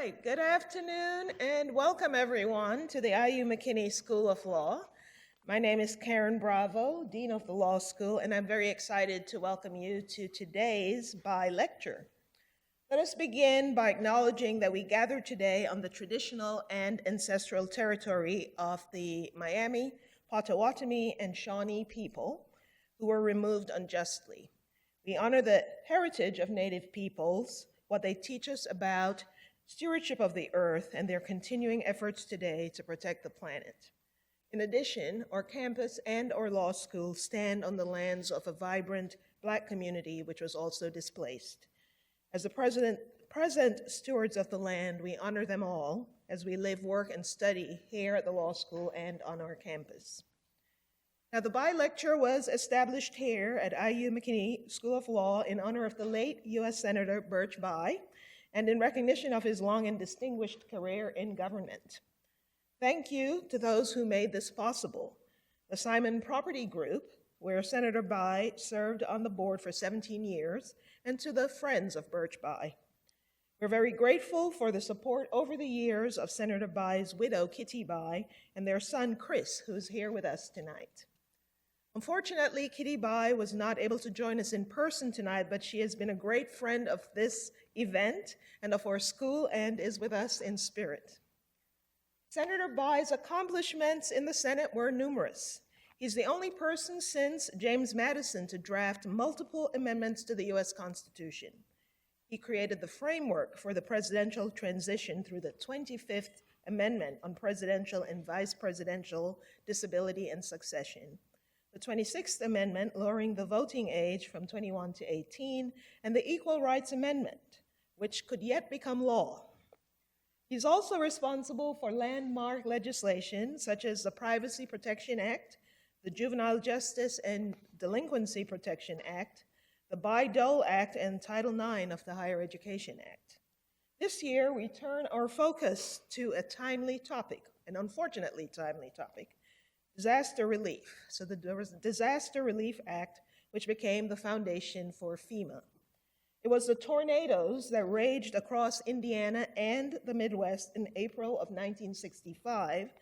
right, good afternoon and welcome everyone to the IU McKinney School of Law. My name is Karen Bravo, Dean of the Law School, and I'm very excited to welcome you to today's Bayh Lecture. Let us begin by acknowledging that we gather today on the traditional and ancestral territory of the Miami, Potawatomi, and Shawnee people who were removed unjustly. We honor the heritage of Native peoples, what they teach us about stewardship of the earth, and their continuing efforts today to protect the planet. In addition, our campus and our law school stand on the lands of a vibrant Black community which was also displaced. As the present stewards of the land, we honor them all as we live, work, and study here at the law school and on our campus. Now, the Bayh Lecture was established here at IU McKinney School of Law in honor of the late U.S. Senator Birch Bayh and in recognition of his long and distinguished career in government. Thank you to those who made this possible. The Simon Property Group, where Senator Bayh served on the board for 17 years, and to the Friends of Birch Bayh. We're very grateful for the support over the years of Senator Bayh's widow, Kitty Bayh, and their son, Chris, who's here with us tonight. Unfortunately, Kitty Bayh was not able to join us in person tonight, but she has been a great friend of this event and of our school and is with us in spirit. Senator Bayh's accomplishments in the Senate were numerous. He's the only person since James Madison to draft multiple amendments to the U.S. Constitution. He created the framework for the presidential transition through the 25th Amendment on presidential and vice presidential disability and succession, the 26th Amendment lowering the voting age from 21 to 18, and the Equal Rights Amendment, which could yet become law. He's also responsible for landmark legislation such as the Privacy Protection Act, the Juvenile Justice and Delinquency Protection Act, the Bayh-Dole Act, and Title IX of the Higher Education Act. This year, we turn our focus to a timely topic, an unfortunately timely topic, disaster relief. So there was the Disaster Relief Act, which became the foundation for FEMA. It was the tornadoes that raged across Indiana and the Midwest in April of 1965,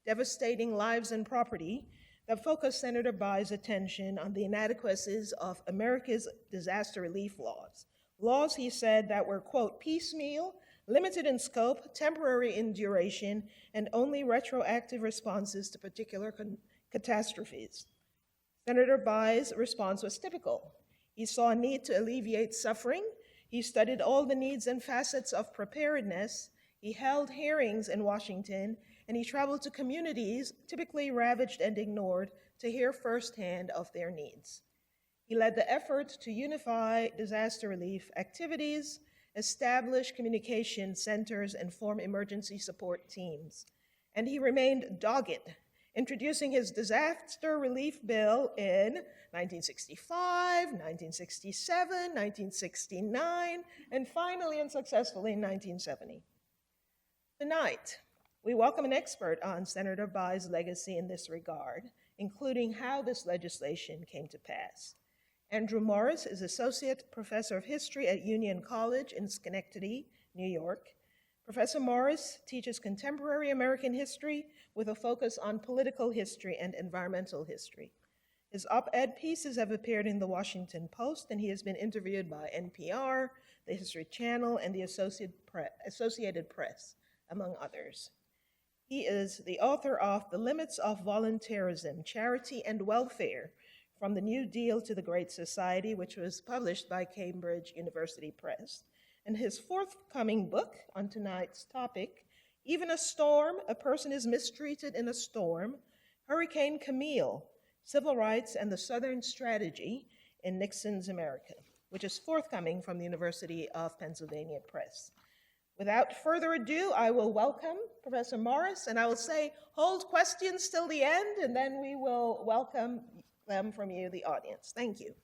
devastating lives and property, that focused Senator Bayh's attention on the inadequacies of America's disaster relief laws. Laws, he said, that were, quote, piecemeal, limited in scope, temporary in duration, and only retroactive responses to particular catastrophes. Senator Bayh's response was typical. He saw a need to alleviate suffering. He studied all the needs and facets of preparedness. He held hearings in Washington, and he traveled to communities typically ravaged and ignored to hear firsthand of their needs. He led the effort to unify disaster relief activities, establish communication centers, and form emergency support teams. And he remained dogged, introducing his disaster relief bill in 1965, 1967, 1969, and finally and successfully in 1970. Tonight, we welcome an expert on Senator Bayh's legacy in this regard, including how this legislation came to pass. Andrew Morris is Associate Professor of History at Union College in Schenectady, New York. Professor Morris teaches contemporary American history with a focus on political history and environmental history. His op-ed pieces have appeared in the Washington Post, and he has been interviewed by NPR, the History Channel, and the Associated Press, among others. He is the author of The Limits of Voluntarism, Charity and Welfare, From the New Deal to the Great Society, which was published by Cambridge University Press. And his forthcoming book on tonight's topic, Even a Storm, A Person is Mistreated in a Storm, Hurricane Camille, Civil Rights and the Southern Strategy in Nixon's America, which is forthcoming from the University of Pennsylvania Press. Without further ado, I will welcome Professor Morris, and I will say hold questions till the end, and then we will welcome them from you, the audience. Thank you.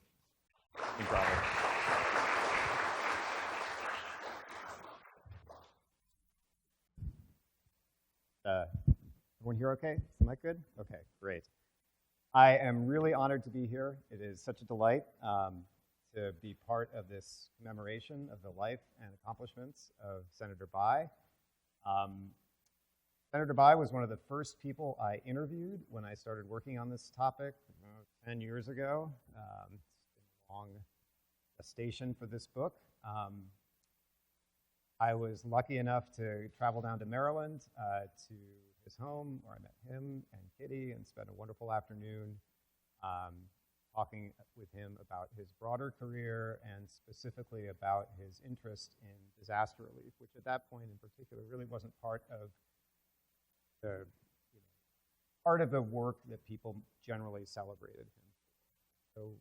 Everyone here okay? Is the mic good? Okay, great. I am really honored to be here. It is such a delight to be part of this commemoration of the life and accomplishments of Senator Bayh. Senator Bayh was one of the first people I interviewed when I started working on this topic 10 years ago. It's been a long gestation for this book. I was lucky enough to travel down to Maryland to his home, where I met him and Kitty and spent a wonderful afternoon talking with him about his broader career and specifically about his interest in disaster relief, which at that point in particular really wasn't part of the work that people generally celebrated him. So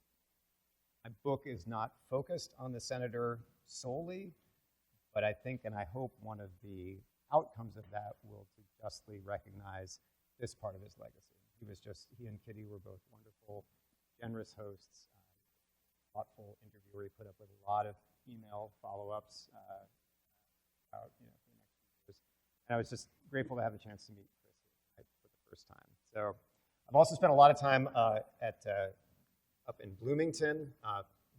my book is not focused on the senator solely, but I think and I hope one of the outcomes of that will to justly recognize this part of his legacy. He and Kitty were both wonderful, generous hosts, thoughtful interviewer. He put up with a lot of email follow-ups about for the next few years. And I was just grateful to have the chance to meet Chris for the first time. So I've also spent a lot of time up in Bloomington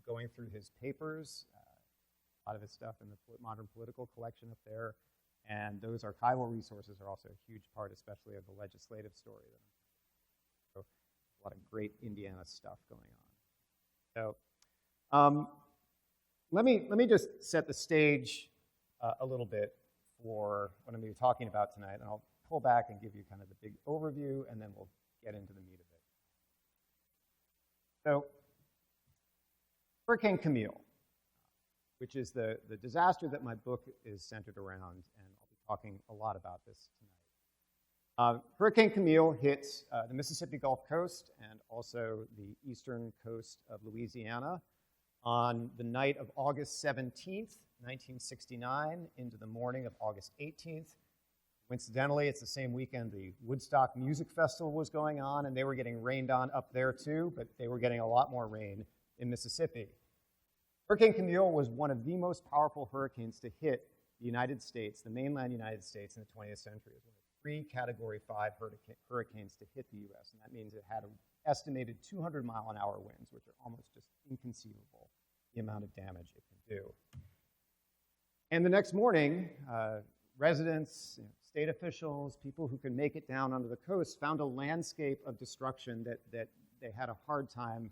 going through his papers, a lot of his stuff in the modern political collection up there. And those archival resources are also a huge part, especially of the legislative story. So a lot of great Indiana stuff going on. So let me just set the stage a little bit for what I'm going to be talking about tonight, and I'll pull back and give you kind of the big overview, and then we'll get into the meat of it. So, Hurricane Camille, which is the disaster that my book is centered around, and I'll be talking a lot about this tonight. Hurricane Camille hit the Mississippi Gulf Coast and also the eastern coast of Louisiana on the night of August 17th, 1969, into the morning of August 18th. Coincidentally, it's the same weekend the Woodstock Music Festival was going on, and they were getting rained on up there too, but they were getting a lot more rain in Mississippi. Hurricane Camille was one of the most powerful hurricanes to hit the United States, the mainland United States, in the 20th century. It was one of 3 Category 5 hurricanes to hit the U.S., and that means it had an estimated 200-mile-an-hour winds, which are almost just inconceivable, the amount of damage it can do. And the next morning, residents, state officials, people who could make it down onto the coast found a landscape of destruction that they had a hard time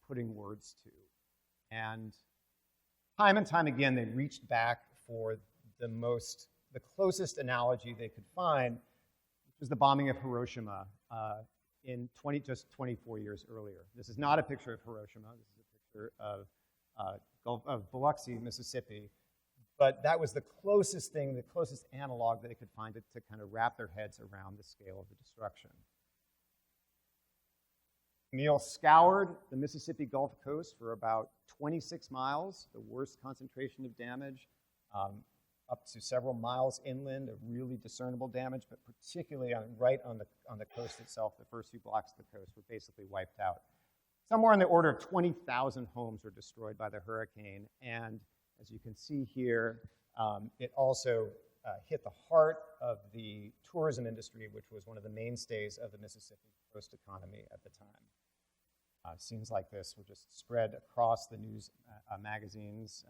putting words to. And time again, they reached back for the closest analogy they could find, which was the bombing of Hiroshima just 24 years earlier. This is not a picture of Hiroshima. This is a picture of Biloxi, Mississippi. But that was the closest thing, the closest analog that they could find to kind of wrap their heads around the scale of the destruction. Camille scoured the Mississippi Gulf Coast for about 26 miles, the worst concentration of damage, up to several miles inland of really discernible damage, but particularly right on the coast itself. The first few blocks of the coast were basically wiped out. Somewhere in the order of 20,000 homes were destroyed by the hurricane, and as you can see here, it also hit the heart of the tourism industry, which was one of the mainstays of the Mississippi coast economy at the time. Scenes like this were just spread across the news magazines,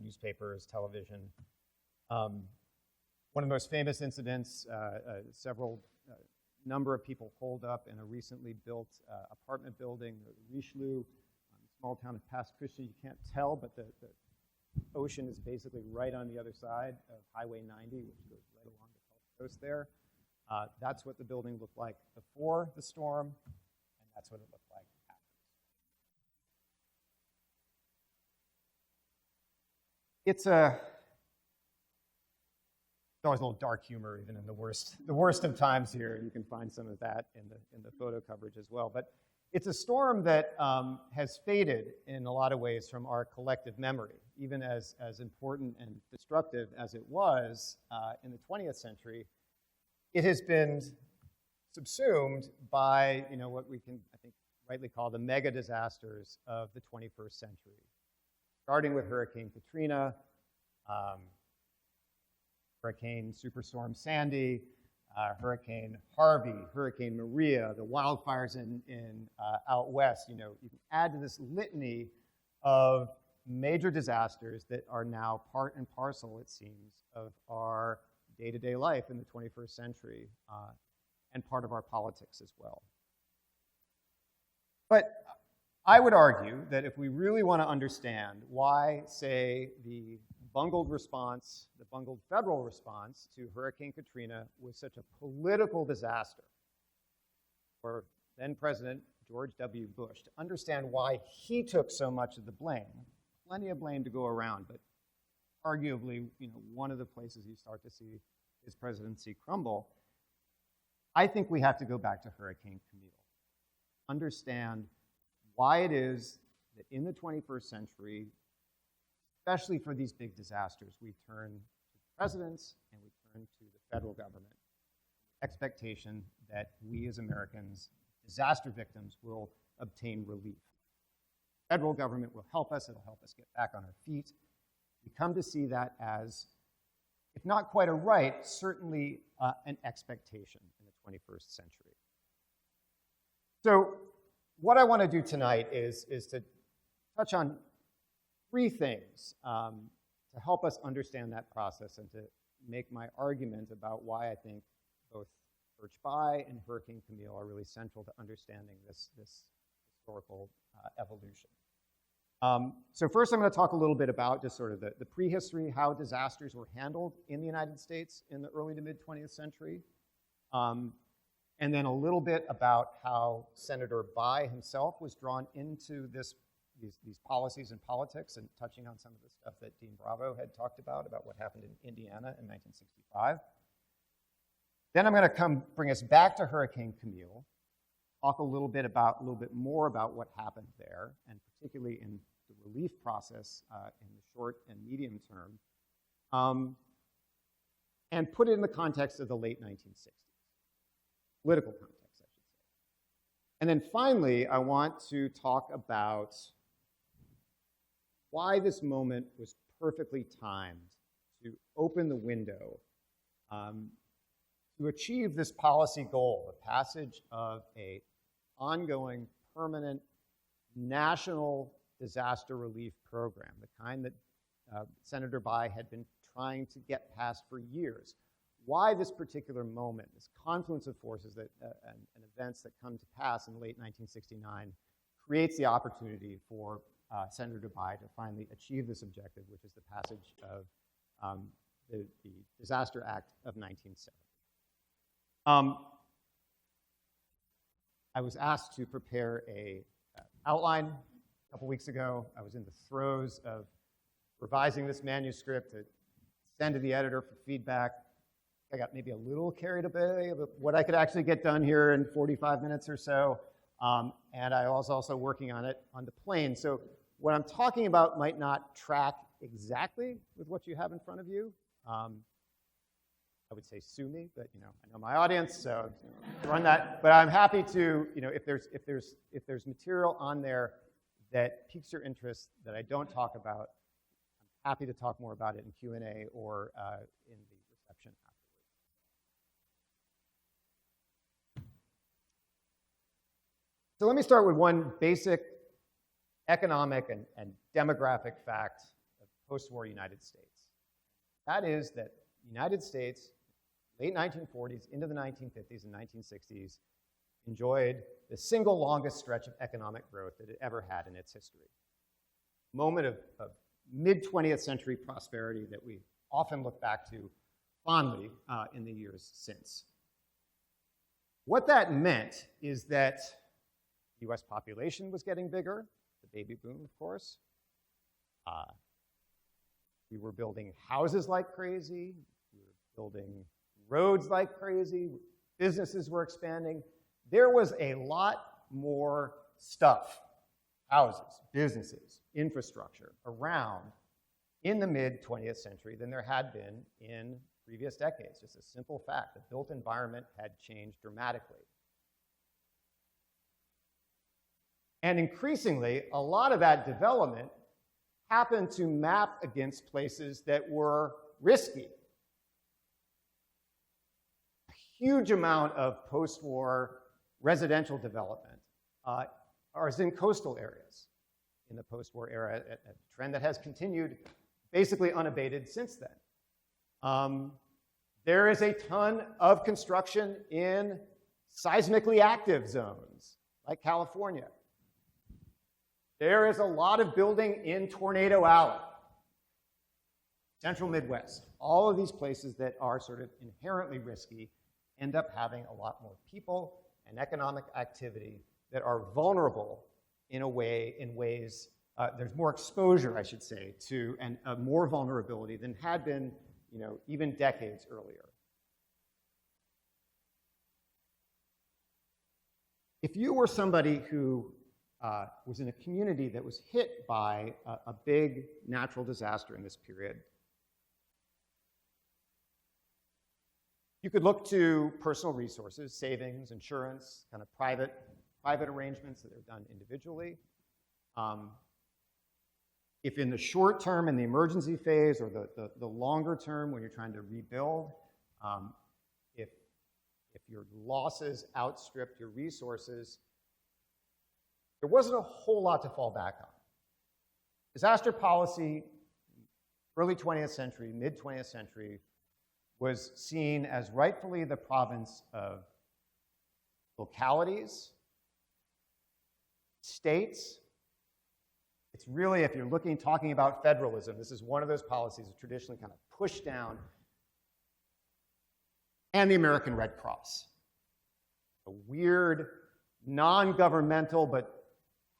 newspapers, television. One of the most famous incidents, number of people holed up in a recently built apartment building, Richelieu, small town of Pass Christian. You can't tell, but the ocean is basically right on the other side of Highway 90, which goes right along the Gulf Coast there. That's what the building looked like before the storm, and that's what it looked like after. It's always a little dark humor, even in the worst of times here. You can find some of that in the photo coverage as well. But it's a storm that has faded in a lot of ways from our collective memory, even as important and destructive as it was in the 20th century. It has been subsumed by what we can, I think, rightly call the mega disasters of the 21st century, starting with Hurricane Katrina, Hurricane Superstorm Sandy, Hurricane Harvey, Hurricane Maria, the wildfires in out west. You can add to this litany of major disasters that are now part and parcel, it seems, of our day-to-day life in the 21st century and part of our politics as well. But I would argue that if we really want to understand why, say, the bungled federal response to Hurricane Katrina was such a political disaster for then President George W. Bush, to understand why he took so much of the blame, plenty of blame to go around, but arguably, one of the places you start to see his presidency crumble, I think we have to go back to Hurricane Camille. Understand why it is that in the 21st century, especially for these big disasters, we turn to presidents and we turn to the federal government. Expectation that we as Americans, disaster victims, will obtain relief. The federal government will help us. It'll help us get back on our feet. We come to see that as, if not quite a right, certainly an expectation in the 21st century. So what I want to do tonight is to touch on three things to help us understand that process and to make my argument about why I think both Birch Bayh and Hurricane Camille are really central to understanding this historical evolution. So first I'm going to talk a little bit about just sort of the prehistory, how disasters were handled in the United States in the early to mid-20th century. And then a little bit about how Senator Bayh himself was drawn into these policies and politics, and touching on some of the stuff that Dean Bravo had talked about what happened in Indiana in 1965. Then I'm going to bring us back to Hurricane Camille, talk a little bit more about what happened there, and particularly in the relief process in the short and medium term, and put it in the context of the late 1960s, political context, I should say. And then finally, I want to talk about why this moment was perfectly timed to open the window to achieve this policy goal, the passage of an ongoing, permanent, national disaster relief program, the kind that Senator Bayh had been trying to get passed for years. Why this particular moment, this confluence of forces and events that come to pass in late 1969 creates the opportunity for Senator Bayh to finally achieve this objective, which is the passage of the Disaster Act of 1970. I was asked to prepare an outline a couple weeks ago. I was in the throes of revising this manuscript to send to the editor for feedback. I got maybe a little carried away of what I could actually get done here in 45 minutes or so. And I was also working on it on the plane. So what I'm talking about might not track exactly with what you have in front of you. I would say sue me, but I know my audience, so run that. But I'm happy to, if there's material on there that piques your interest that I don't talk about, I'm happy to talk more about it in Q&A or in the reception afterwards. So let me start with one basic economic and demographic fact of post-war United States. That is that the United States, late 1940s into the 1950s and 1960s, enjoyed the single longest stretch of economic growth that it ever had in its history. Moment of mid-20th century prosperity that we often look back to fondly in the years since. What that meant is that the US population was getting bigger, the baby boom, of course. We were building houses like crazy. We were building roads like crazy. Businesses were expanding. There was a lot more stuff, houses, businesses, infrastructure around in the mid-20th century than there had been in previous decades. Just a simple fact. The built environment had changed dramatically. And increasingly, a lot of that development happened to map against places that were risky. A huge amount of post-war residential development is in coastal areas in the post-war era, a trend that has continued basically unabated since then. There is a ton of construction in seismically active zones, like California. There is a lot of building in Tornado Alley, Central Midwest. All of these places that are sort of inherently risky end up having a lot more people and economic activity that are vulnerable in ways, there's more exposure, I should say, to and more vulnerability than had been, even decades earlier. If you were somebody who was in a community that was hit by a big natural disaster in this period, you could look to personal resources, savings, insurance, kind of private arrangements that are done individually. If in the short term, in the emergency phase, or the longer term when you're trying to rebuild, if your losses outstripped your resources, there wasn't a whole lot to fall back on. Disaster policy, early 20th century, mid 20th century, was seen as rightfully the province of localities, states. It's really, if you're talking about federalism, this is one of those policies that traditionally kind of pushed down, and the American Red Cross. A weird, non-governmental, but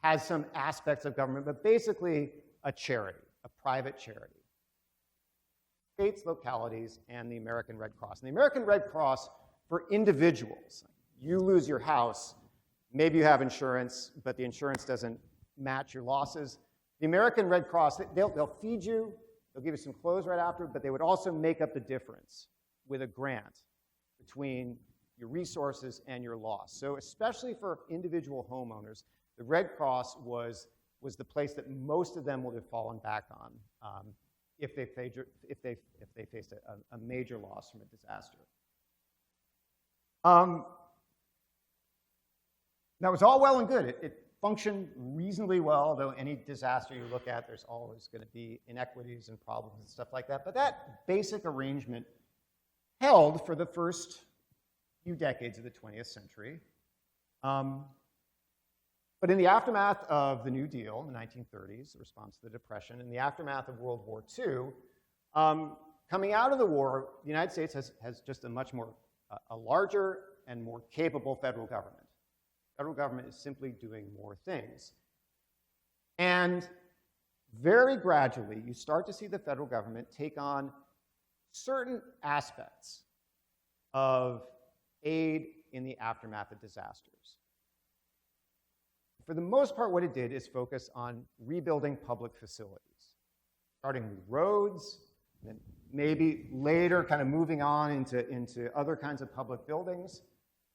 has some aspects of government, but basically a charity, a private charity. States, localities, and the American Red Cross. And the American Red Cross for individuals. You lose your house, maybe you have insurance, but the insurance doesn't match your losses. The American Red Cross, they'll feed you, they'll give you some clothes right after, but they would also make up the difference with a grant between your resources and your loss. So especially for individual homeowners, the Red Cross was the place that most of them would have fallen back on if they faced a major loss from a disaster. That was all well and good. It functioned reasonably well, although any disaster you look at, there's always going to be inequities and problems and stuff like that. But that basic arrangement held for the first few decades of the 20th century. But in the aftermath of the New Deal in the 1930s, the response to the Depression, in the aftermath of World War II, coming out of the war, the United States has just a much more, a larger and more capable federal government. The federal government is simply doing more things. And very gradually, you start to see the federal government take on certain aspects of aid in the aftermath of disasters. For the most part, what it did is focus on rebuilding public facilities, starting with roads, and then maybe later kind of moving on into other kinds of public buildings.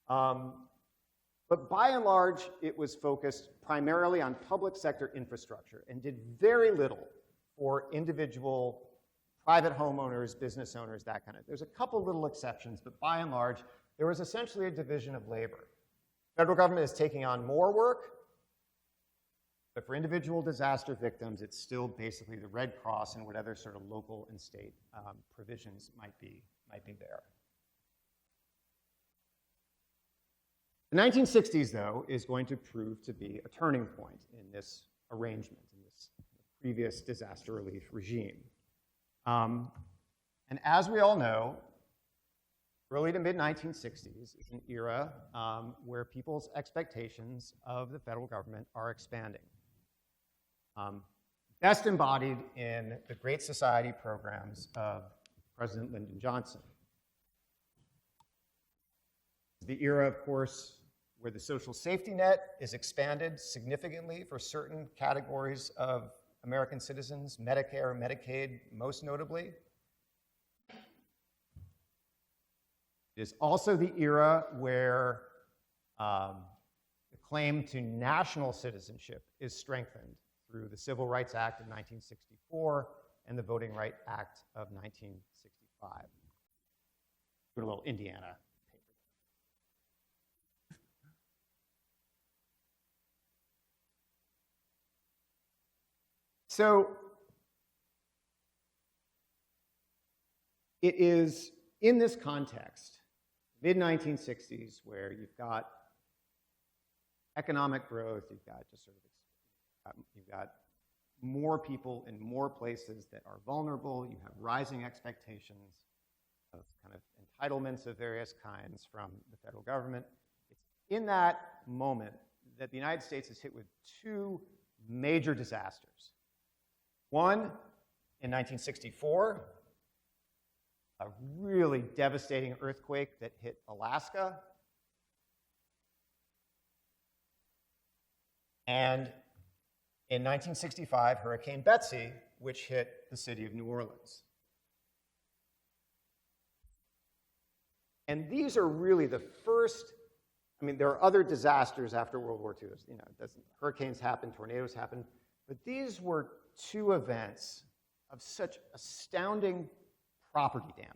But by and large, it was focused primarily on public sector infrastructure and did very little for individual private homeowners, business owners, that kind of. There's a couple little exceptions, but by and large, there was essentially a division of labor. Federal government is taking on more work, but for individual disaster victims, it's still basically the Red Cross and whatever sort of local and state provisions might be there. The 1960s, though, is going to prove to be a turning point in this arrangement, in this previous disaster relief regime. And as we all know, early to mid-1960s is an era where people's expectations of the federal government are expanding. Best embodied in the Great Society programs of President Lyndon Johnson. The era, of course, where the social safety net is expanded significantly for certain categories of American citizens, Medicare, Medicaid, most notably. It is also the era where the claim to national citizenship is strengthened through the Civil Rights Act of 1964 and the Voting Rights Act of 1965. Put a little Indiana. So it is in this context, mid-1960s, where you've got economic growth, you've got just sort of, you've got more people in more places that are vulnerable, you have rising expectations of kind of entitlements of various kinds from the federal government. It's in that moment that the United States is hit with two major disasters. One, in 1964, a really devastating earthquake that hit Alaska. And in 1965, Hurricane Betsy, which hit the city of New Orleans. And these are really the first, I mean, there are other disasters after World War II. You know, hurricanes happen, tornadoes happen, but these were two events of such astounding property damage.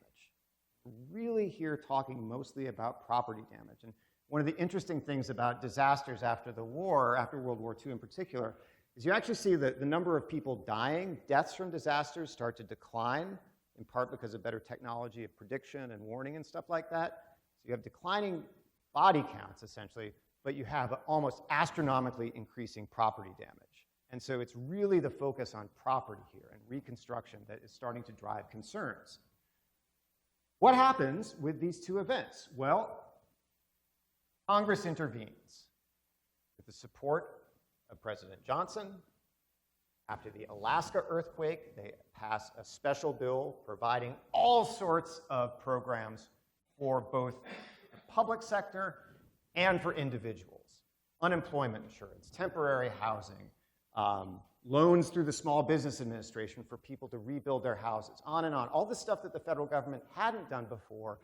We're really here talking mostly about property damage. And one of the interesting things about disasters after the war, after World War II in particular, is you actually see that the number of people dying, deaths from disasters start to decline, in part because of better technology of prediction and warning and stuff like that. So you have declining body counts, essentially, but you have almost astronomically increasing property damage. And so it's really the focus on property here and reconstruction that is starting to drive concerns. What happens with these two events? Well, Congress intervenes with the support of President Johnson. After the Alaska earthquake, they pass a special bill providing all sorts of programs for both the public sector and for individuals. Unemployment insurance, temporary housing, loans through the Small Business Administration for people to rebuild their houses, on and on. All the stuff that the federal government hadn't done before,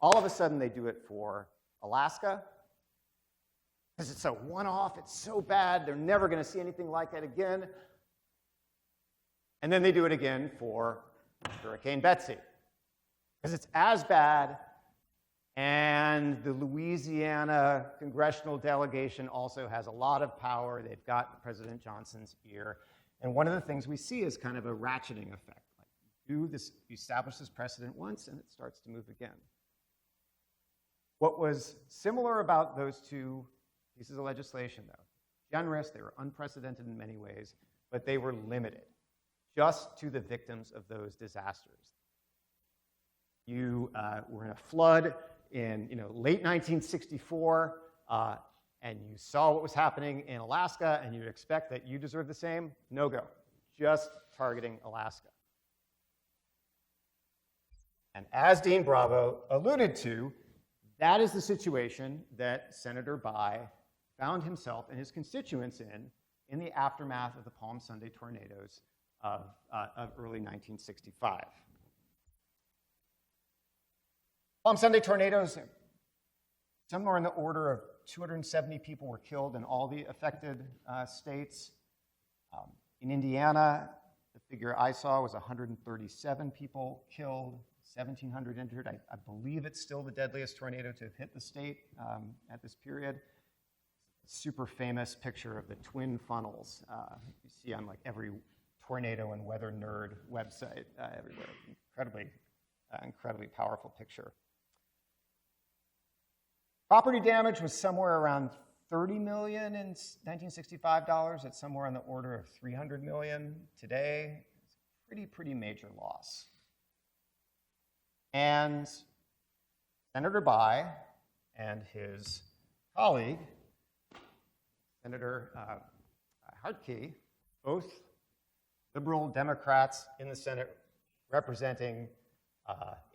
all of a sudden they do it for Alaska. Because it's a one-off, it's so bad, they're never going to see anything like that again. And then they do it again for Hurricane Betsy, because it's as bad, and the Louisiana congressional delegation also has a lot of power. They've got President Johnson's ear. And one of the things we see is kind of a ratcheting effect. Like, you establish this precedent once, and it starts to move again. What was similar about those two pieces of legislation, though, generous, they were unprecedented in many ways, but they were limited just to the victims of those disasters. You were in a flood in late 1964, and you saw what was happening in Alaska, and you'd expect that you deserve the same. No go. Just targeting Alaska. And as Dean Bravo alluded to, that is the situation that Senator Bayh found himself and his constituents in the aftermath of the Palm Sunday tornadoes of early 1965. Palm Sunday tornadoes, somewhere in the order of 270 people were killed in all the affected states. In Indiana, the figure I saw was 137 people killed, 1,700 injured. I believe it's still the deadliest tornado to have hit the state at this period. Super famous picture of the twin funnels. You see on like every tornado and weather nerd website everywhere. Incredibly powerful picture. Property damage was somewhere around $30 million in 1965 dollars. It's somewhere on the order of $300 million today. It's a pretty major loss. And Senator Bayh and his colleague, Senator Hartke, both liberal Democrats in the Senate representing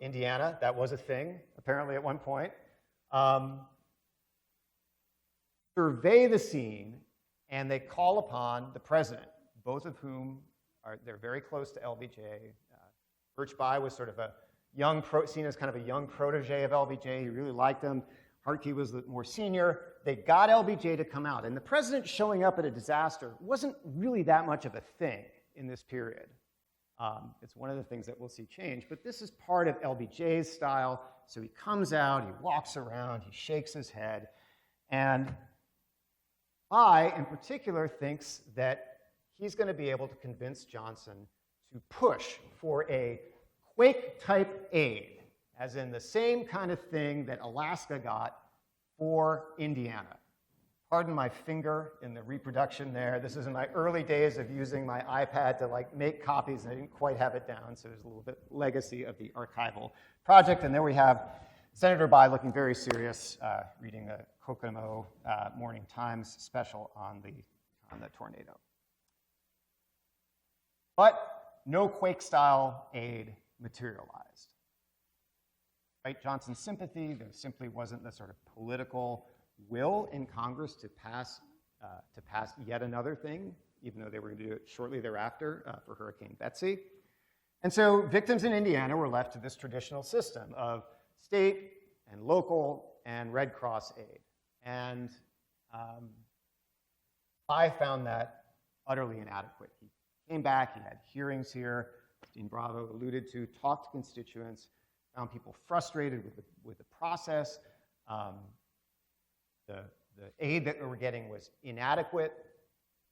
Indiana. That was a thing, apparently, at one point. Survey the scene, and they call upon the president, both of whom they're very close to LBJ. Birch Bayh was sort of a seen as kind of a young protege of LBJ. He really liked him. Hartke was the more senior. They got LBJ to come out, and the president showing up at a disaster wasn't really that much of a thing in this period. It's one of the things that we'll see change, but this is part of LBJ's style. So he comes out, he walks around, he shakes his head, and Bayh, in particular, thinks that he's going to be able to convince Johnson to push for a quake-type aid, as in the same kind of thing that Alaska got for Indiana. Pardon my finger in the reproduction there. This is in my early days of using my iPad to make copies, and I didn't quite have it down, so there's a little bit legacy of the archival project. And there we have Senator Bayh looking very serious, reading a Kokomo Morning Times special on the tornado. But no quake-style aid materialized. Despite Johnson's sympathy, there simply wasn't the sort of political will in Congress to pass yet another thing, even though they were going to do it shortly thereafter for Hurricane Betsy. And so victims in Indiana were left to this traditional system of state and local and Red Cross aid. And I found that utterly inadequate. He came back, he had hearings here, as Dean Bravo alluded to, talked to constituents, found people frustrated with the process. The aid that we were getting was inadequate.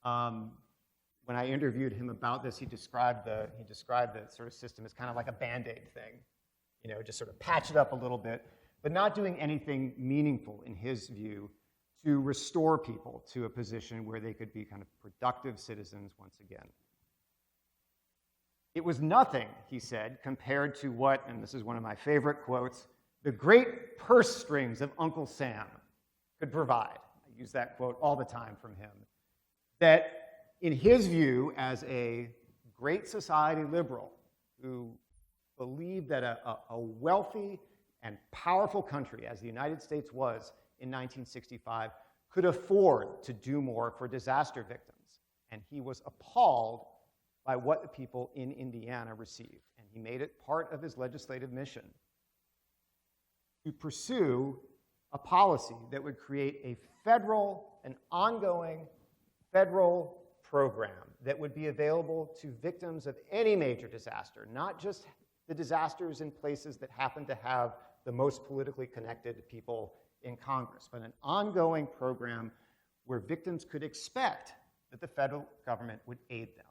When I interviewed him about this, he described the sort of system as kind of like a Band-Aid thing, just sort of patch it up a little bit, but not doing anything meaningful in his view to restore people to a position where they could be kind of productive citizens once again. It was nothing, he said, compared to what, and this is one of my favorite quotes, the great purse strings of Uncle Sam could provide. I use that quote all the time from him. That in his view, as a great society liberal who believed that a wealthy and powerful country, as the United States was in 1965, could afford to do more for disaster victims. And he was appalled by what the people in Indiana received. And he made it part of his legislative mission to pursue a policy that would create an ongoing federal program that would be available to victims of any major disaster, not just the disasters in places that happen to have the most politically connected people in Congress, but an ongoing program where victims could expect that the federal government would aid them.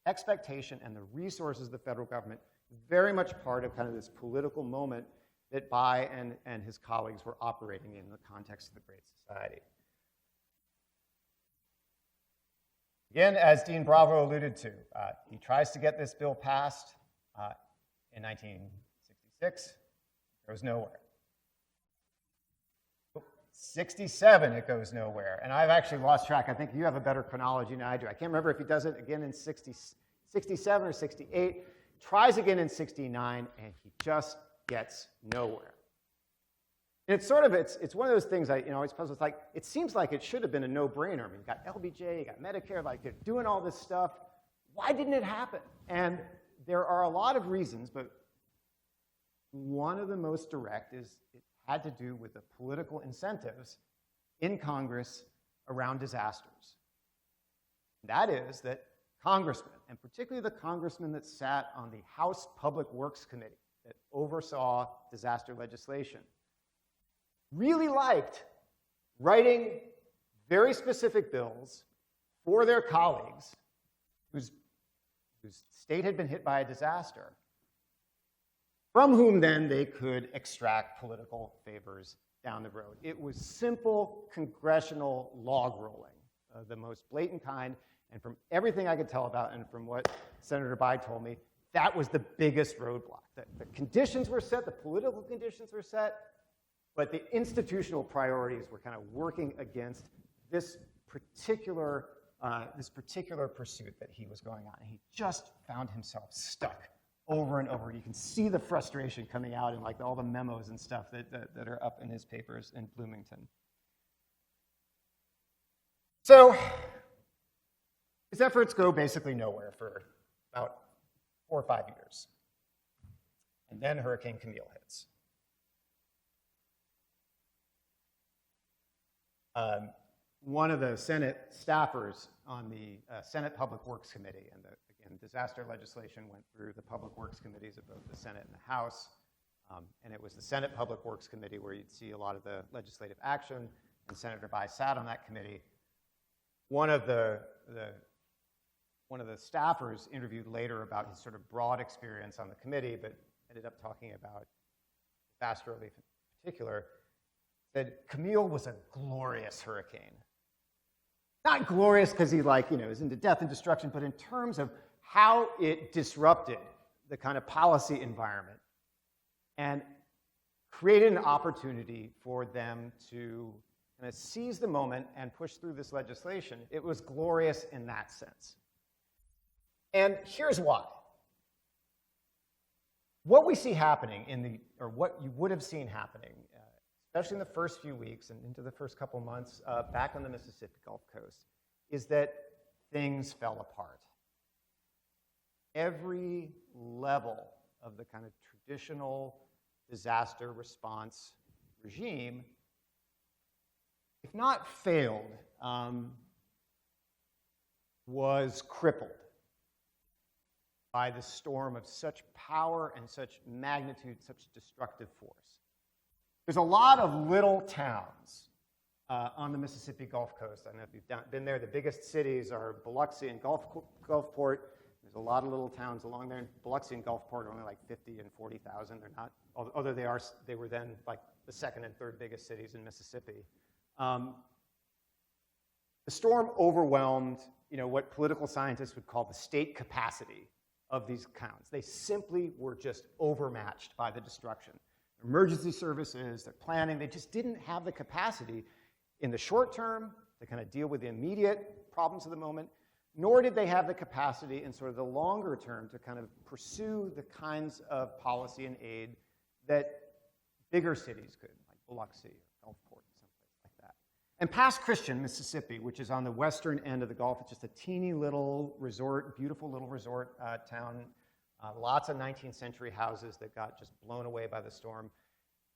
Expectation and the resources of the federal government, very much part of kind of this political moment that Bayh and his colleagues were operating in the context of the Great Society. Again, as Dean Bravo alluded to, he tries to get this bill passed in 1966. It goes nowhere. 67, it goes nowhere. And I've actually lost track. I think you have a better chronology than I do. I can't remember if he does it again in 67 or 68, tries again in 69, and he just gets nowhere. And it's sort of, it's one of those things I always puzzle. It's like, it seems like it should have been a no-brainer. I mean, you got LBJ, you got Medicare, like they're doing all this stuff. Why didn't it happen? And there are a lot of reasons, but one of the most direct is it had to do with the political incentives in Congress around disasters. That is that congressmen, and particularly the congressmen that sat on the House Public Works Committee that oversaw disaster legislation, really liked writing very specific bills for their colleagues whose state had been hit by a disaster, from whom then they could extract political favors down the road. It was simple congressional log rolling, the most blatant kind, and from everything I could tell about and from what Senator Bayh told me, that was the biggest roadblock. The conditions were set, the political conditions were set, but the institutional priorities were kind of working against this particular pursuit that he was going on. And he just found himself stuck over and over. You can see the frustration coming out in like all the memos and stuff that are up in his papers in Bloomington. So his efforts go basically nowhere for about 4 or 5 years. And then Hurricane Camille hits. One of the Senate staffers on the Senate Public Works Committee, and again, disaster legislation went through the Public Works Committees of both the Senate and the House, and it was the Senate Public Works Committee where you'd see a lot of the legislative action, and Senator Bayh sat on that committee. One of the one of the staffers interviewed later about his sort of broad experience on the committee, but ended up talking about disaster relief in particular, said Camille was a glorious hurricane. Not glorious because he is into death and destruction, but in terms of how it disrupted the kind of policy environment and created an opportunity for them to kind of seize the moment and push through this legislation. It was glorious in that sense. And here's why. What we see happening or what you would have seen happening, especially in the first few weeks and into the first couple months back on the Mississippi Gulf Coast, is that things fell apart. Every level of the kind of traditional disaster response regime, if not failed, was crippled by the storm of such power and such magnitude, such destructive force. There's a lot of little towns on the Mississippi Gulf Coast. I don't know if you've been there. The biggest cities are Biloxi and Gulfport. There's a lot of little towns along there. Biloxi and Gulfport are only like 50 and 40,000. They're not, although they were then like the second and third biggest cities in Mississippi. The storm overwhelmed, what political scientists would call the state capacity of these towns. They simply were just overmatched by the destruction. Emergency services, their planning, they just didn't have the capacity in the short term to kind of deal with the immediate problems of the moment, nor did they have the capacity in sort of the longer term to kind of pursue the kinds of policy and aid that bigger cities could, like Biloxi or Gulfport, someplace like that. And past Christian, Mississippi, which is on the western end of the Gulf, it's just a teeny little resort, beautiful little resort town, lots of 19th century houses that got just blown away by the storm.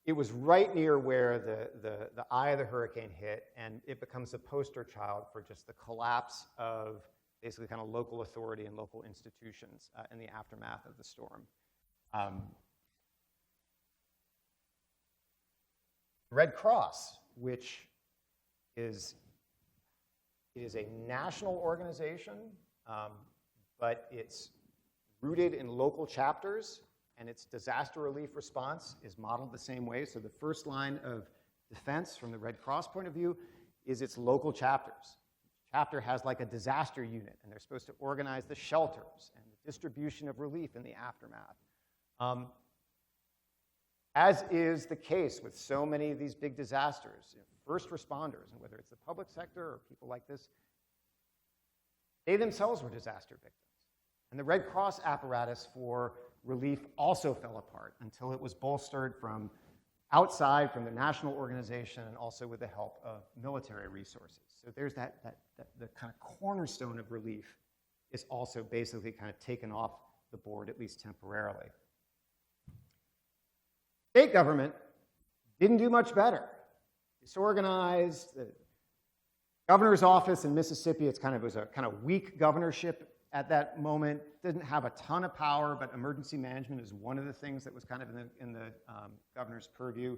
It was right near where the eye of the hurricane hit, and it becomes a poster child for just the collapse of basically kind of local authority and local institutions in the aftermath of the storm. Red Cross, which is a national organization, but it's rooted in local chapters, and its disaster relief response is modeled the same way. So the first line of defense from the Red Cross point of view is its local chapters. Each chapter has like a disaster unit, and they're supposed to organize the shelters and the distribution of relief in the aftermath. As is the case with so many of these big disasters, first responders, and whether it's the public sector or people like this, they themselves were disaster victims. And the Red Cross apparatus for relief also fell apart until it was bolstered from outside, from the national organization, and also with the help of military resources. So there's the kind of cornerstone of relief is also basically kind of taken off the board, at least temporarily. State government didn't do much better. Disorganized. The governor's office in Mississippi, it was a kind of weak governorship at that moment. Didn't have a ton of power, but emergency management is one of the things that was kind of in the governor's purview.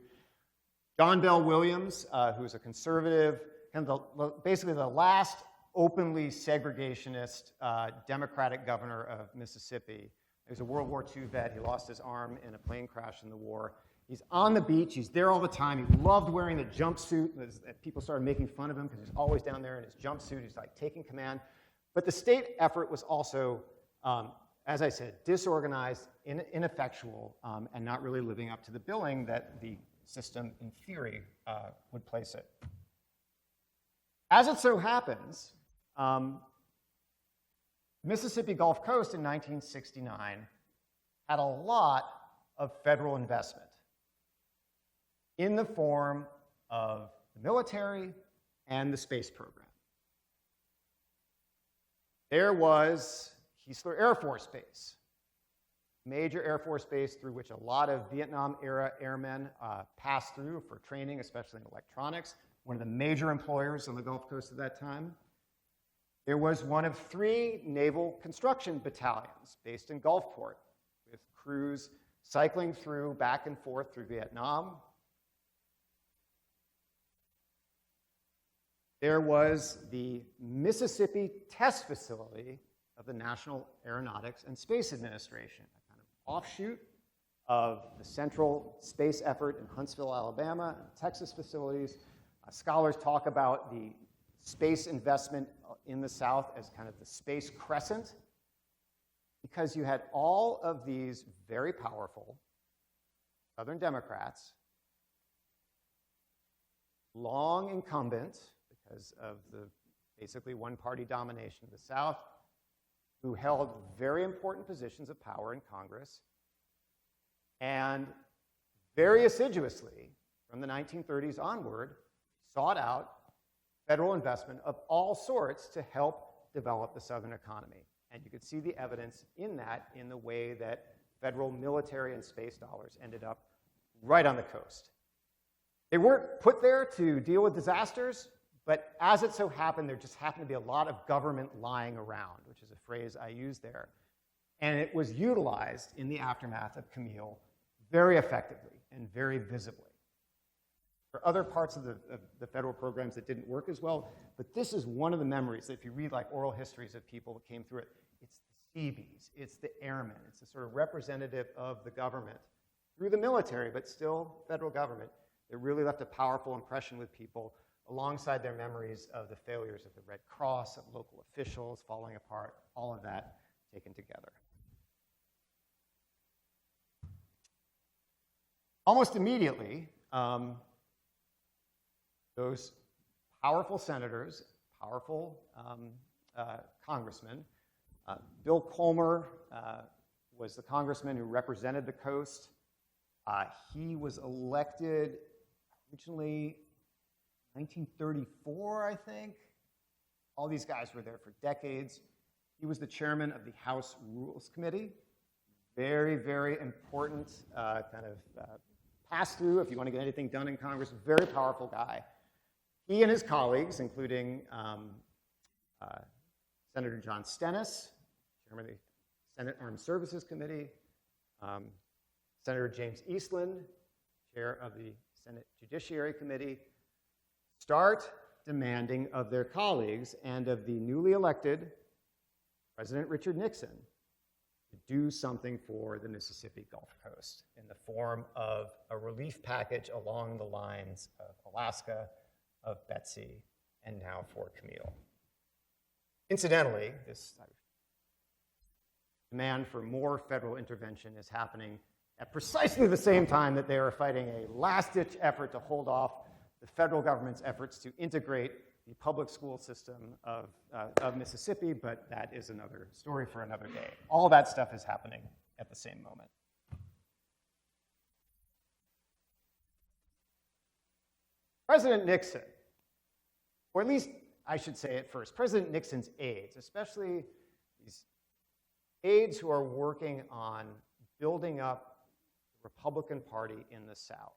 John Bell Williams, who was a conservative, kind of basically the last openly segregationist Democratic governor of Mississippi. He was a World War II vet. He lost his arm in a plane crash in the war. He's on the beach. He's there all the time. He loved wearing the jumpsuit. People started making fun of him because he's always down there in his jumpsuit. He's like taking command. But the state effort was also, as I said, disorganized, ineffectual, and not really living up to the billing that the system, in theory, would place it. As it so happens, Mississippi Gulf Coast in 1969 had a lot of federal investment in the form of the military and the space program. There was Keesler Air Force Base, major Air Force base through which a lot of Vietnam-era airmen passed through for training, especially in electronics, one of the major employers on the Gulf Coast at that time. There was one of 3 naval construction battalions based in Gulfport, with crews cycling through, back and forth through Vietnam. There was the Mississippi Test Facility of the National Aeronautics and Space Administration, a kind of offshoot of the central space effort in Huntsville, Alabama, and Texas facilities. Scholars talk about the space investment in the South as kind of the space crescent, because you had all of these very powerful Southern Democrats, long incumbents because of the basically one-party domination of the South, who held very important positions of power in Congress, and very assiduously, from the 1930s onward, sought out federal investment of all sorts to help develop the Southern economy. And you could see the evidence in that in the way that federal military and space dollars ended up right on the coast. They weren't put there to deal with disasters, but as it so happened, there just happened to be a lot of government lying around, which is a phrase I use there. And it was utilized in the aftermath of Camille very effectively and very visibly. There are other parts of the federal programs that didn't work as well, but this is one of the memories that if you read like oral histories of people that came through it, it's the Seabees, it's the airmen, it's the sort of representative of the government through the military, but still federal government, that really left a powerful impression with people alongside their memories of the failures of the Red Cross, of local officials falling apart, all of that taken together. Almost immediately, those powerful senators, powerful congressmen, Bill Colmer was the congressman who represented the coast. He was elected originally 1934, I think. All these guys were there for decades. He was the chairman of the House Rules Committee. Very, very important kind of pass-through if you want to get anything done in Congress. Very powerful guy. He and his colleagues, including Senator John Stennis, chairman of the Senate Armed Services Committee, Senator James Eastland, chair of the Senate Judiciary Committee, start demanding of their colleagues and of the newly elected President Richard Nixon to do something for the Mississippi Gulf Coast in the form of a relief package along the lines of Alaska, of Betsy, and now for Camille. Incidentally, this demand for more federal intervention is happening at precisely the same time that they are fighting a last-ditch effort to hold off the federal government's efforts to integrate the public school system of Mississippi, but that is another story for another day. All that stuff is happening at the same moment. President Nixon, or at least I should say it first, President Nixon's aides, especially these aides who are working on building up the Republican Party in the South.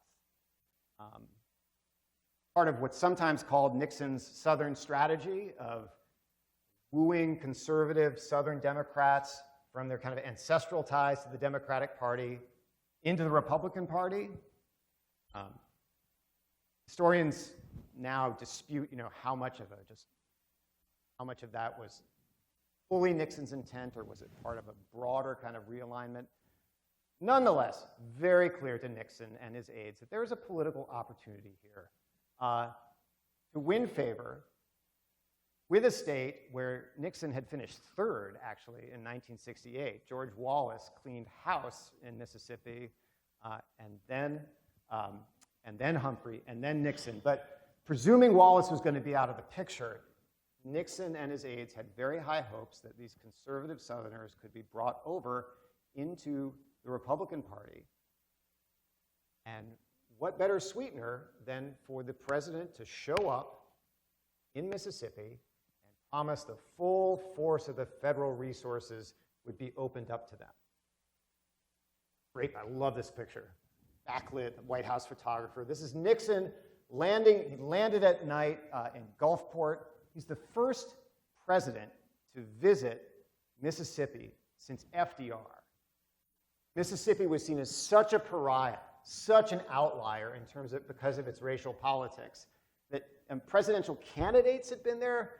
Part of what's sometimes called Nixon's Southern strategy of wooing conservative Southern Democrats from their kind of ancestral ties to the Democratic Party into the Republican Party. Historians now dispute, how much of that was fully Nixon's intent, or was it part of a broader kind of realignment? Nonetheless, very clear to Nixon and his aides that there was a political opportunity here to win favor with a state where Nixon had finished third, actually, in 1968. George Wallace cleaned house in Mississippi, and then Humphrey, and then Nixon. But presuming Wallace was going to be out of the picture, Nixon and his aides had very high hopes that these conservative Southerners could be brought over into the Republican Party. And what better sweetener than for the president to show up in Mississippi and promise the full force of the federal resources would be opened up to them. Great, I love this picture. Backlit, White House photographer. This is Nixon landing. He landed at night in Gulfport. He's the first president to visit Mississippi since FDR. Mississippi was seen as such a pariah, such an outlier in terms of, because of its racial politics, that presidential candidates had been there,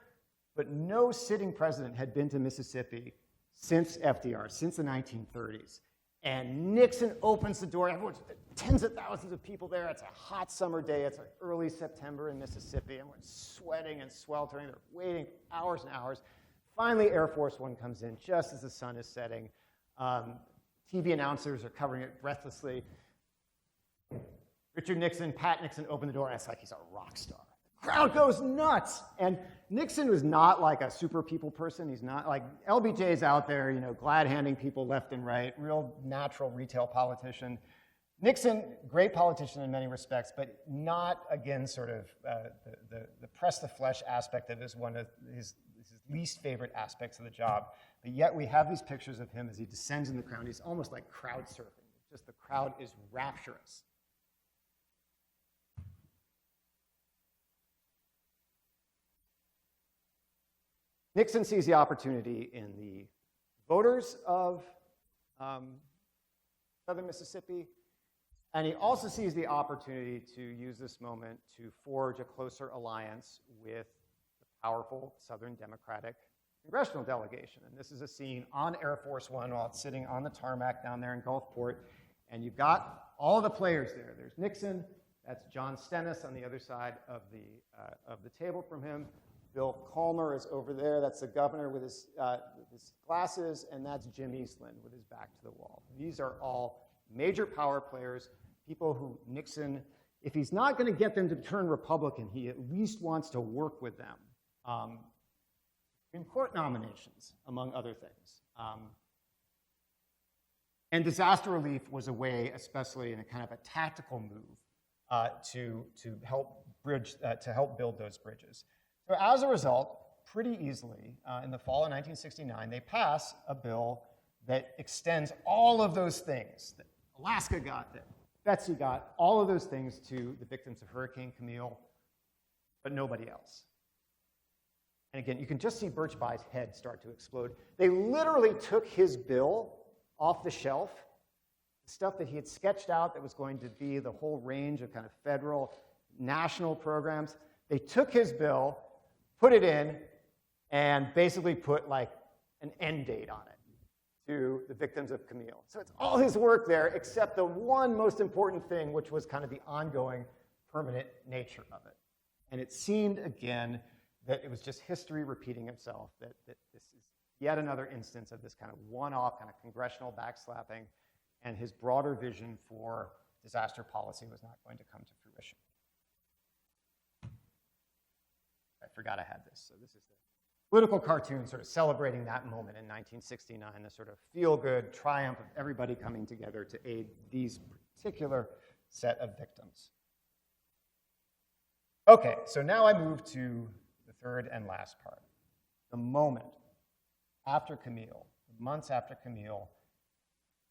but no sitting president had been to Mississippi since FDR, since the 1930s. And Nixon opens the door. Everyone's tens of thousands of people there. It's a hot summer day. It's like early September in Mississippi. Everyone's sweating and sweltering. They're waiting hours and hours. Finally, Air Force One comes in just as the sun is setting. TV announcers are covering it breathlessly. Richard Nixon, Pat Nixon open the door, and it's like he's a rock star. The crowd goes nuts. And Nixon was not like a super people person. He's not like LBJ's out there, glad handing people left and right, real natural retail politician. Nixon, great politician in many respects, but not, again, sort of the press the flesh aspect of it is one of his least favorite aspects of the job. But yet we have these pictures of him as he descends in the crowd. He's almost like crowd surfing. Just the crowd is rapturous. Nixon sees the opportunity in the voters of southern Mississippi, and he also sees the opportunity to use this moment to forge a closer alliance with the powerful Southern Democratic congressional delegation. And this is a scene on Air Force One while it's sitting on the tarmac down there in Gulfport, and you've got all the players there. There's Nixon, that's John Stennis on the other side of the table from him. Bill Colmer is over there. That's the governor with his glasses, and that's Jim Eastland with his back to the wall. These are all major power players, people who Nixon, if he's not going to get them to turn Republican, he at least wants to work with them. In court nominations, among other things. And disaster relief was a way, especially in a kind of a tactical move, to help build those bridges. So as a result, pretty easily, in the fall of 1969, they pass a bill that extends all of those things that Alaska got, that Betsy got, all of those things to the victims of Hurricane Camille, but nobody else. And again, you can just see Birch Bayh's head start to explode. They literally took his bill off the shelf, the stuff that he had sketched out that was going to be the whole range of kind of federal, national programs. They took his bill, put it in, and basically put like an end date on it to the victims of Camille. So it's all his work there, except the one most important thing, which was kind of the ongoing, permanent nature of it. And it seemed, again, that it was just history repeating itself, that this is yet another instance of this kind of one-off kind of congressional backslapping, and his broader vision for disaster policy was not going to come to fruition. I forgot I had this. So this is the political cartoon sort of celebrating that moment in 1969, the sort of feel-good triumph of everybody coming together to aid these particular set of victims. Okay, so now I move to the third and last part, the moment after Camille, months after Camille,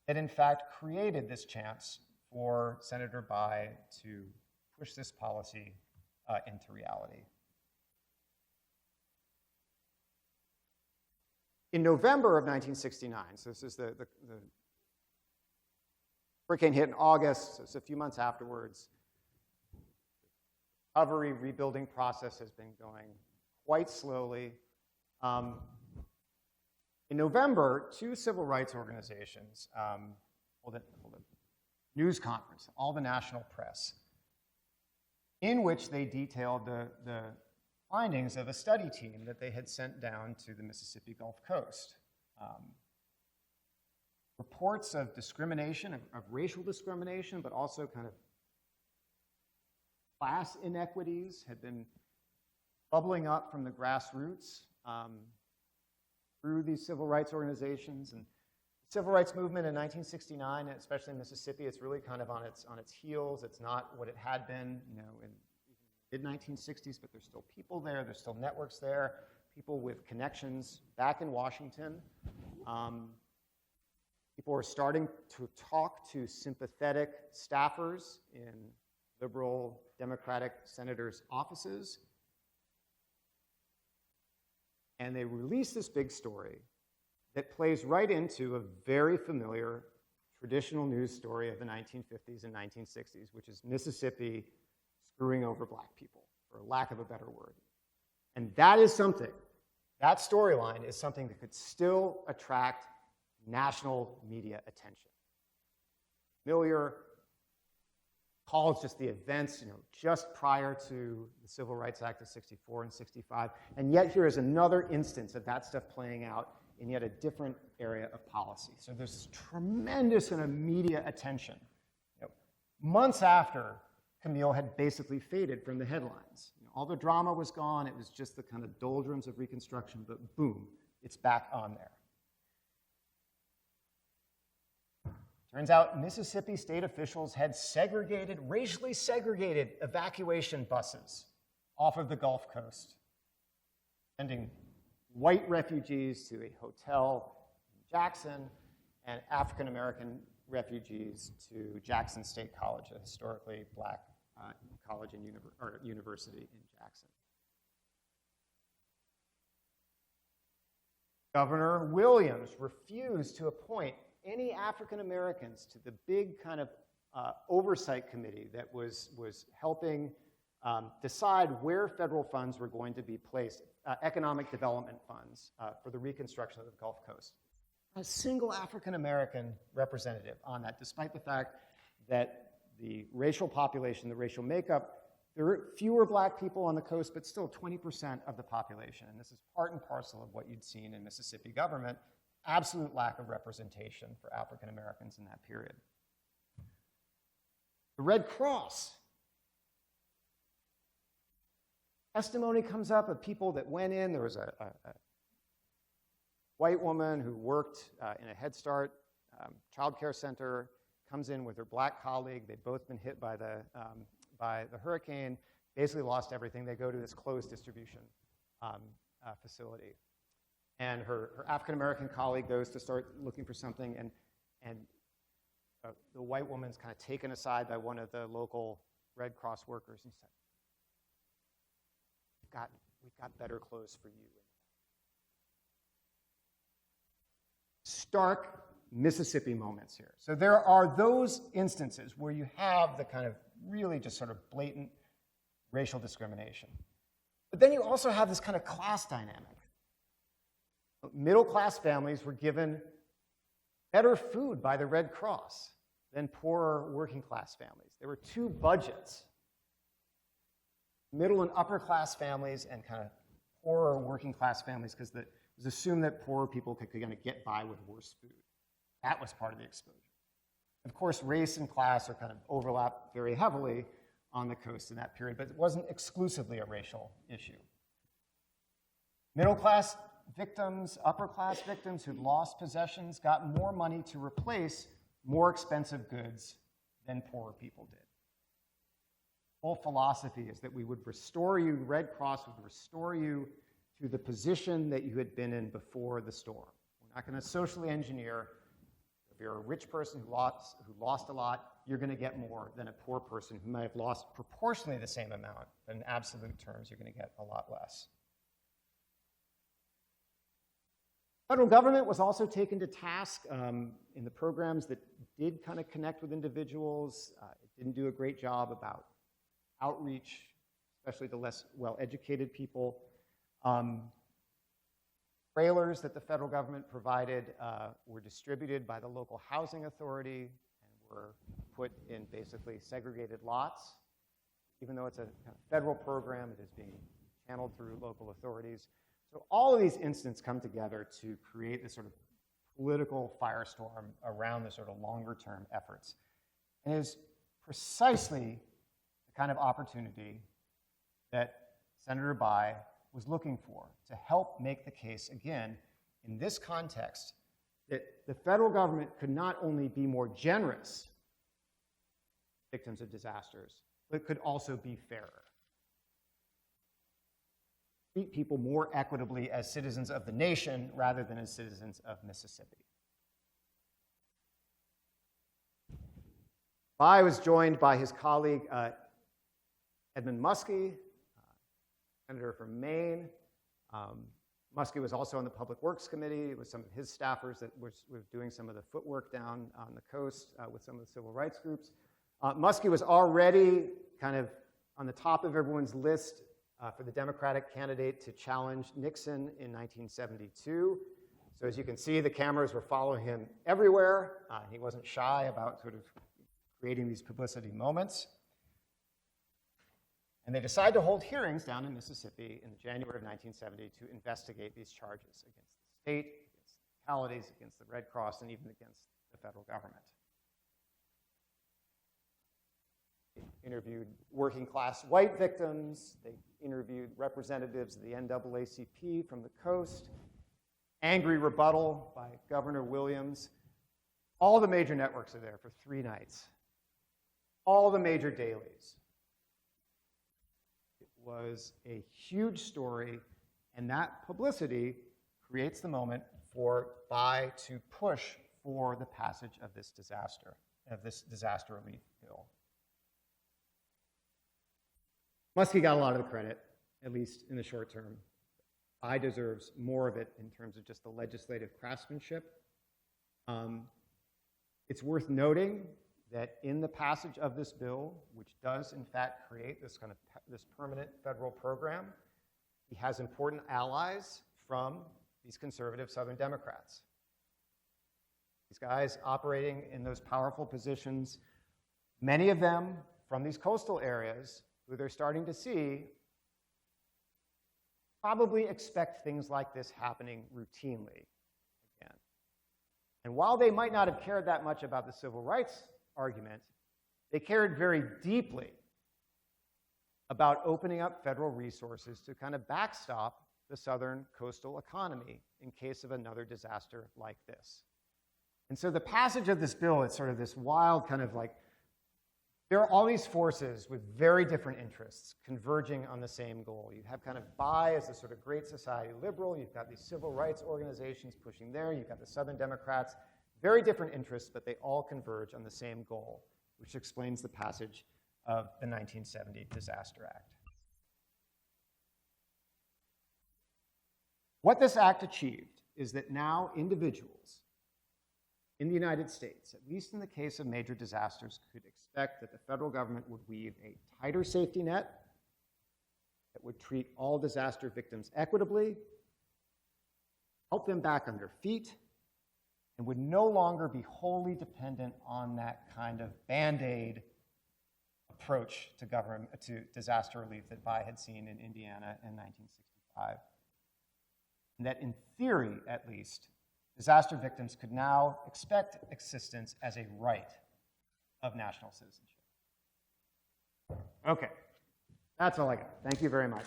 that in fact created this chance for Senator Bayh to push this policy into reality. In November of 1969, so this is the hurricane hit in August, so it's a few months afterwards, the recovery, rebuilding process has been going quite slowly. In November, two civil rights organizations hold a news conference, all the national press, in which they detailed the findings of a study team that they had sent down to the Mississippi Gulf Coast. Reports of discrimination, of racial discrimination, but also kind of class inequities had been bubbling up from the grassroots through these civil rights organizations. And the civil rights movement in 1969, especially in Mississippi, it's really kind of on its heels. It's not what it had been, in mid-1960s, but there's still people there. There's still networks there, people with connections back in Washington. People are starting to talk to sympathetic staffers in liberal Democratic senators' offices. And they release this big story that plays right into a very familiar traditional news story of the 1950s and 1960s, which is Mississippi screwing over black people, for lack of a better word. And that is something that storyline is something that could still attract national media attention. Familiar calls just the events, just prior to the Civil Rights Act of 64 and 65, and yet here is another instance of that stuff playing out in yet a different area of policy. So there's this tremendous and media attention. Months after Camille had basically faded from the headlines. All the drama was gone, it was just the kind of doldrums of Reconstruction, but boom, it's back on there. Turns out Mississippi state officials had racially segregated evacuation buses off of the Gulf Coast, sending white refugees to a hotel in Jackson and African-American refugees to Jackson State College, a historically black college and university in Jackson. Governor Williams refused to appoint any African Americans to the big kind of oversight committee that was helping decide where federal funds were going to be placed, economic development funds for the reconstruction of the Gulf Coast. A single African American representative on that, despite the fact that the racial population, the racial makeup, there were fewer black people on the coast, but still 20% of the population. And this is part and parcel of what you'd seen in Mississippi government, absolute lack of representation for African Americans in that period. The Red Cross. Testimony comes up of people that went in. There was a white woman who worked in a Head Start child care center, comes in with her black colleague. They'd both been hit by the hurricane, basically lost everything. They go to this closed distribution facility. And her African-American colleague goes to start looking for something, and the white woman's kind of taken aside by one of the local Red Cross workers and said, we've got better clothes for you. Stark Mississippi moments here. So there are those instances where you have the kind of really just sort of blatant racial discrimination. But then you also have this kind of class dynamic. Middle-class families were given better food by the Red Cross than poorer working-class families. There were two budgets. Middle and upper-class families and kind of poorer working-class families, because it was assumed that poorer people could kind of get by with worse food. That was part of the exposure. Of course, race and class are kind of overlap very heavily on the coast in that period, but it wasn't exclusively a racial issue. Middle-class victims, upper-class victims who'd lost possessions got more money to replace more expensive goods than poorer people did. The whole philosophy is that we would restore you, Red Cross would restore you to the position that you had been in before the storm. We're not going to socially engineer. If you're a rich person who lost a lot, you're going to get more than a poor person who might have lost proportionally the same amount, but in absolute terms, you're going to get a lot less. Federal government was also taken to task in the programs that did kind of connect with individuals. It didn't do a great job about outreach, especially to less well-educated people. Trailers that the federal government provided were distributed by the local housing authority and were put in basically segregated lots. Even though it's a kind of federal program, it is being channeled through local authorities. So all of these instances come together to create this sort of political firestorm around the sort of longer-term efforts. And it is precisely the kind of opportunity that Senator Bayh was looking for to help make the case, again, in this context, that the federal government could not only be more generous to victims of disasters, but could also be fairer. Treat people more equitably as citizens of the nation rather than as citizens of Mississippi. Bayh was joined by his colleague Edmund Muskie, senator from Maine. Muskie was also on the Public Works Committee with some of his staffers that was doing some of the footwork down on the coast with some of the civil rights groups. Muskie was already kind of on the top of everyone's list for the Democratic candidate to challenge Nixon in 1972. So as you can see, the cameras were following him everywhere. He wasn't shy about sort of creating these publicity moments. And they decided to hold hearings down in Mississippi in January of 1970 to investigate these charges against the state, against the localities, against the Red Cross, and even against the federal government. They interviewed working class white victims. They interviewed representatives of the NAACP from the coast. Angry rebuttal by Governor Williams. All the major networks are there for 3 nights. All the major dailies. It was a huge story, and that publicity creates the moment for Bayh to push for the passage of this disaster relief bill. Muskie got a lot of the credit, at least in the short term. Bayh deserves more of it in terms of just the legislative craftsmanship. It's worth noting that in the passage of this bill, which does in fact create this permanent federal program, he has important allies from these conservative Southern Democrats. These guys operating in those powerful positions, many of them from these coastal areas, who they're starting to see probably expect things like this happening routinely again. And while they might not have cared that much about the civil rights argument, they cared very deeply about opening up federal resources to kind of backstop the southern coastal economy in case of another disaster like this. And so the passage of this bill, it's sort of this wild kind of like, there are all these forces with very different interests converging on the same goal. You have kind of Bayh as a sort of great society liberal. You've got these civil rights organizations pushing there. You've got the Southern Democrats. Very different interests, but they all converge on the same goal, which explains the passage of the 1970 Disaster Act. What this act achieved is that now individuals in the United States, at least in the case of major disasters, could expect that the federal government would weave a tighter safety net that would treat all disaster victims equitably, help them back on their feet, and would no longer be wholly dependent on that kind of Band-Aid approach to disaster relief that Bayh had seen in Indiana in 1965. And that in theory, at least, disaster victims could now expect assistance as a right of national citizenship. Okay, that's all I got. Thank you very much.